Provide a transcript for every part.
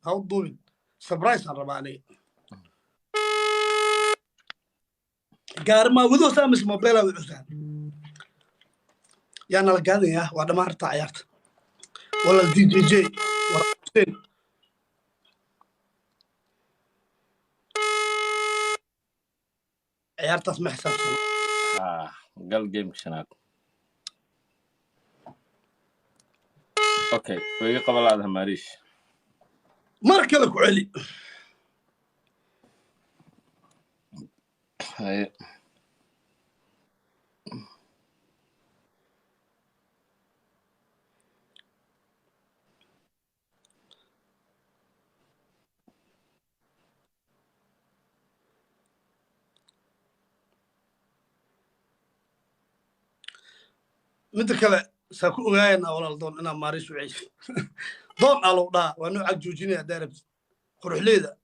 هودوبن سبرايز الرباني قارما وذو سامس موبيلا وعسان يعني القاضي يا وهذا ما ارتاح عيارت ولا الدي جي ولا حسين عيارت اسمع حساب سنة قال جيم شناك اوكي ويجي قبل هذا ماريش مركلك وعلي هاي مدة كلا ساكو غاينا ولا دون انا ماريش وعيش دون الو دا وانو عجوجيني دارب قروح ليدا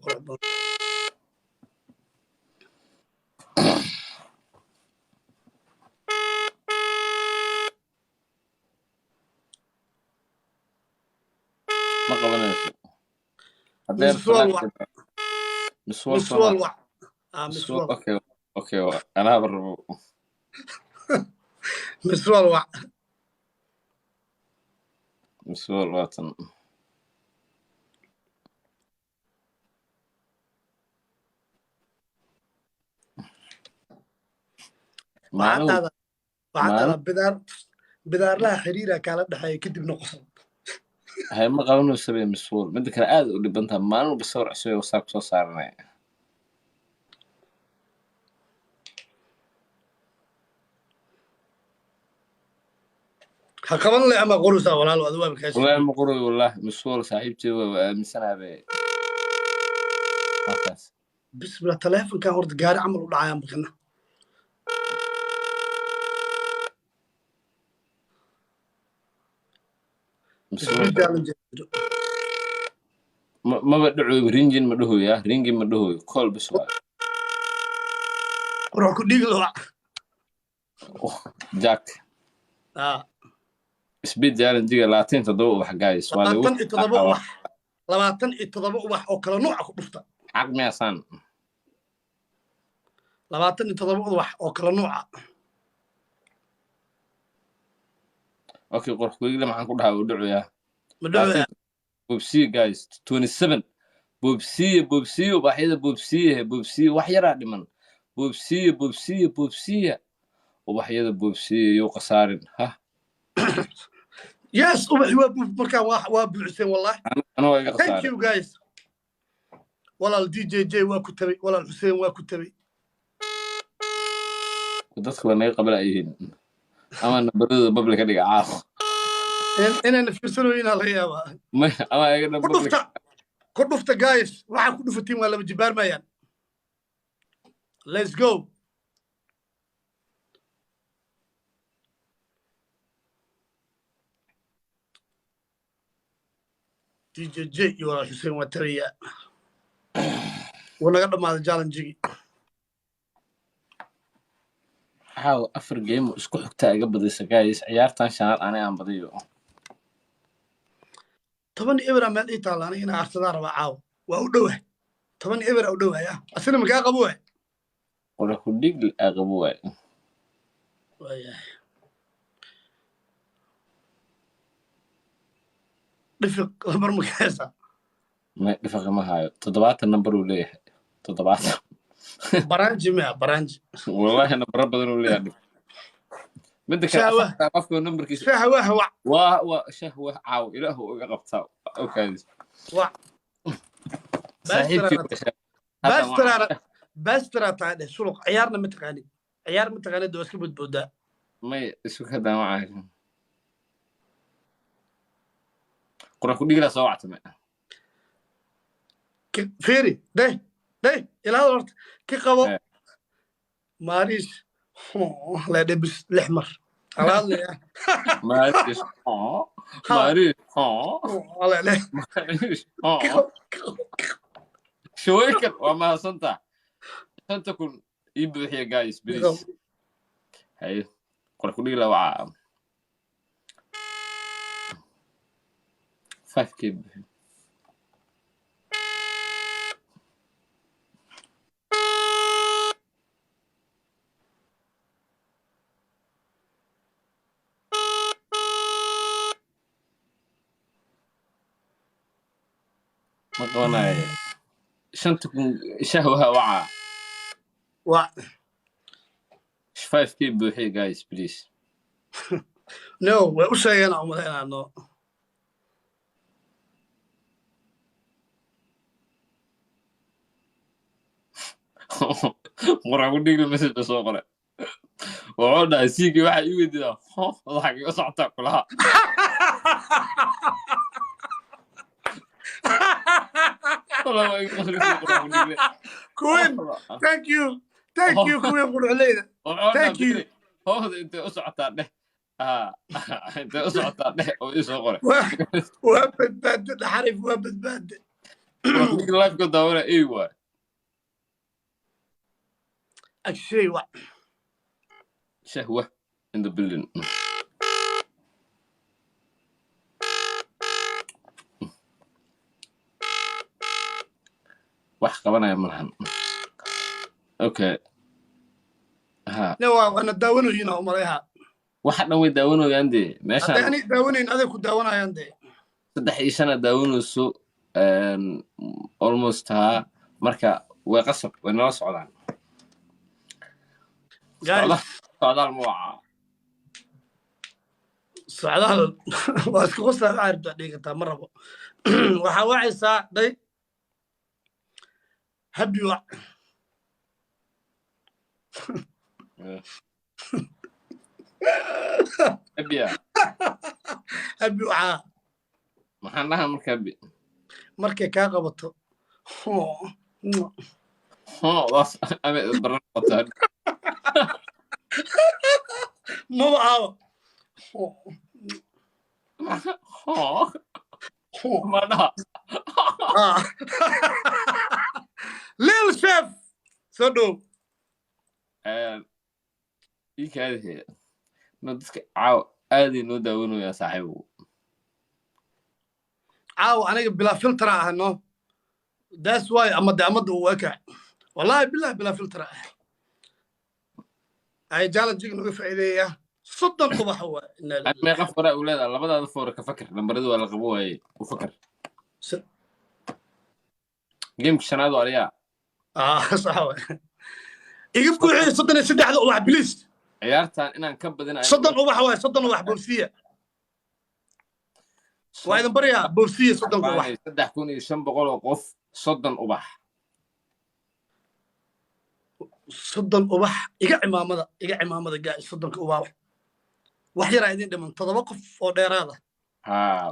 قروح ما قبلناش مسوال وع مسوال اوكي انا بربو مسوال وع مسوال واتن وعد هذا بدار لها حريرة كانت دحايا كدب نقص هاي ما قبلنا سبي مسوال مدة كان عاد اللي بنتها مانو بصور عسوي وصاك صو صارنا حقبل لي أما قروسا ولا الأذواب الكاشف والله ما قروي والله مسوال صاحبتي من سنة بي بسم الله تلافن كان ورد قاري عمل ودعايان بكنا ما بدعو رينجين مدهو يا رينجين مدهو كل بسوا روح كديق له جاك سبيد جارن جيجا لاتين تضوء وحقاي سوالي لباتن اتضبو وح او كلا نوع كدفتا حق مياسان لباتن اتضبو وح او كلا نوع اوكي قرح كويل ما حنقول لها ودعو يا مدعو بوبسي جايز 27 بوبسي وبحيدة بوبسي وحيرا دمان بوبسي وبحيدة بوبسي يو قصارن ها يس مركان وابو حسين والله انا واقع ثانك قصارن يو جايز ولا الدي جي واكتبي ولا الحسين واكتبي ودتك وانا قبل ايهن اما نبرد بابليك اديق عاف انا نفسرو هنا الغيابه ما اما ايغ بابليك كدفتا جايز waxa ku dhufatiin waa laba jibaar mayaan let's go DJ iyo Hussein Watariya wana dhamaad challenge how afar game isku xigta iga badisay guys ciyaartan shanaad aan badiyo 10 eber meel ay taalaan ina Arsenal raba caaw waa u dhowahay 10 eber u dhowaaya asina maga qabo wala ku dig aqabo way دفق number مكاسة ما دفق ما هاي تضبط النمبر ولا تضبط برانج ما برانج والله انا بربض ولا بدك افكر النمبر كيس شهوه شهوه عاو اله قبطاو اوكي بس ترى تعال سوق عيارنا متقاني عيار متقاني دوس بودا ما اسو كذا معاك قرا كدي لا سوعت ما فيري ده الى هذا كي قبو ماريش لا دبس الاحمر على ماريش ماريش على لا ماريش شويك وما صنت كن يبدو هي جايز بليز هاي قرا كدي لا وعا 5k ما قوناي شنتكم شهوة وعى وع 5k بوحي guys please no way u sheegana umaleynano مرة أقول لك المسج بس أقرأ وعودة سيكي واحد يودي ده ضحك يصعد كلها والله ما يقدر يقول كوين thank you كوين قول علينا وعودة thank you بيري هو أنت أصعد ده أنت أصعد ده أو إيش أقرأ وابد باد حرف وابد باد ورحمك الله كنت أقول أيوة الشيء وع شهوة in the building wax qabanaya malahan okay ha no أنا داونو هنا umaleeha waxa dhan way daawanayaan dee meeshaan hadda ani daawanayn aday ku daawanayaan dee 3 sano daawanayso almost ha marka way qasab way nala socdaan guys socdaal ma waca socdaal waa isku qosla caaribta dhigata ma rabo waxa wacaysaa day habi wac abiya habi waca maxaan dhahaa marka abi markay kaa qabato waas ame baran qotaa ma wacaabo ma dhaha lil chef soo dhow ii kaadahee no dadka caaw aaday noo daawanayaan saaxiibow caaw aniga bilaa filtera ah no that's why amada uu eka wallahi billahi bilaa filtera ah ay challenge nuga faa'iideeyaa 30 ubax waa meeqa fora u leedahay labadaada fora ka fakar lambaradu waa la qabo waaye u fakar جيمك شنادو عليها صح iga buuxi 33 ubax please ciyaartan inaan ka badinayo 30 ubax waa 30 ubax bolsiya waa idan bariya bolsiya 30 ubax 3500 oo qof 30 ubax 30 ubax iga cimaamada gaay 30 ubax wax yar idin dhiman 7 qof oo dheeraada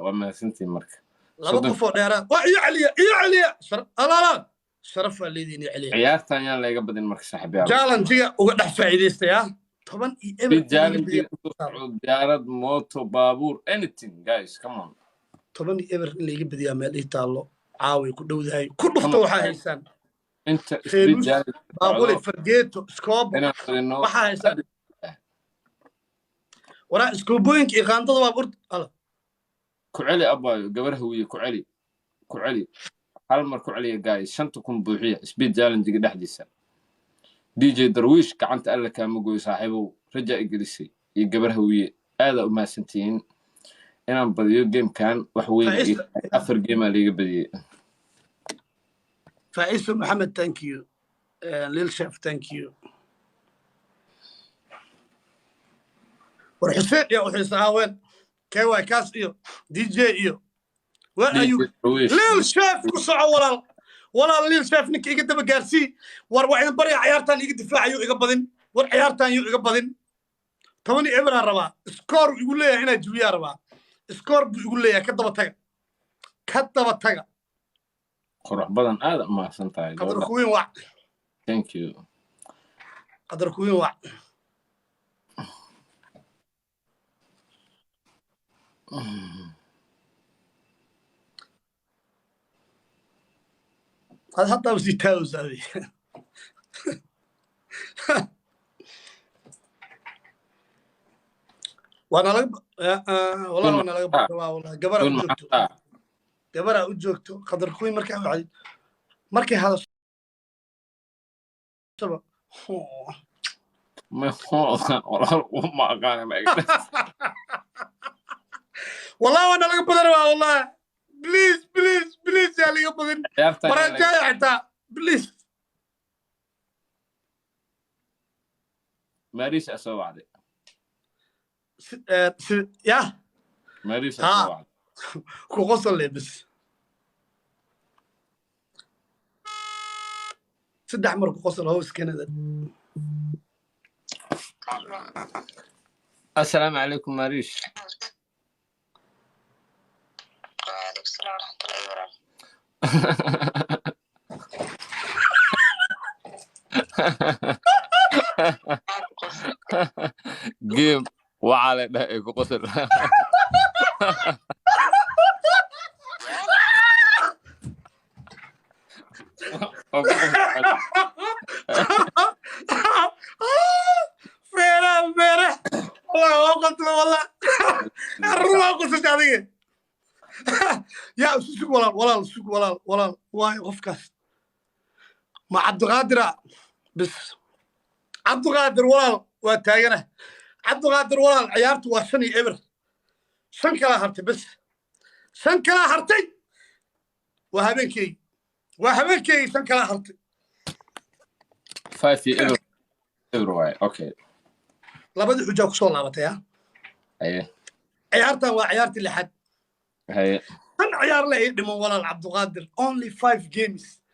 waa mahadsantiin marka 2 qof oo dheeraad waa iyo caliya ala sharaf leedin iyo caliya ciyaartan yaan la iga badin marka saaxiibayaal challenge-ga uga dhex faa'iideystaya 10 iyo eber diyaarad mooto baabuur anything guys come on 10 iyo eber in la iga badiyaa meel ii taalo caawi ku dhowdahay ku dhufta waxa haysan inta baaquli fargeeto scope waxa haysan wara scoobooyinka iyo qaandada waa bur ala ku celi abayo gabar hawiye ku celi hal mar ku celiya guys 5 buuxiya speed challenge-ga dhexdiisa DJ Darwish gacanta alla kaama gooyo saaxiibow raja igelisay iyo gabar hawiye aad u maasantiin inaan badiyo game-kan wax weyn 4 game liiga badiyay Faiz Mohammed thank you Lil Chef thank you war Xuseen ya Xusaawen KY Kaas iyo DJ iyo where are you Lil Chef ku soco walaal Lil Chef ninka iga daba gaarsi war waa in bari ciyaartan iga difaacayo iga badin war ciyaartan iyo iga badin 10 eber raba score igu leeyahay inaa jubiya raba score bu igu leeyahay ka daba taga qurux badan aad ma santahay qadar kuwin wac thank you qadar kuwin wac هذا حتى بس يتاوز هذه وانا لقب والله وانا لقب والله قبل gabaraa u joogto qadar kuwi markaa wacay markay hadashaba والله وانا لقى بدر والله بليز بليز بليز يا لقى بدر مرة جاية حتى بليز ماريس أسوى عليه يا ماريس أسوى عليه كوغوصل لي بس سد أحمر كوغوصل هو سكنة السلام عليكم ماريس وعليكم السلام ورحمة الله وبركاته. جيم وعلى ده قصر فيرا فيرا والله قلت له والله الروح قلت هذه يا سوق ولا سوق ولا واي غفكاس مع عبد القادر بس عبد القادر ولا وتاجنا عبد القادر ولا عيارته وشني إبر شن كلا هرتي بس شن كلا هرتي وهبكي شن كلا هرتي 5 إبر واي أوكي لابد حجة كسول لابد يا أيه عيارته وعيارتي اللي حد هي أنا عيار لي دم ولا عبد القادر only 5 games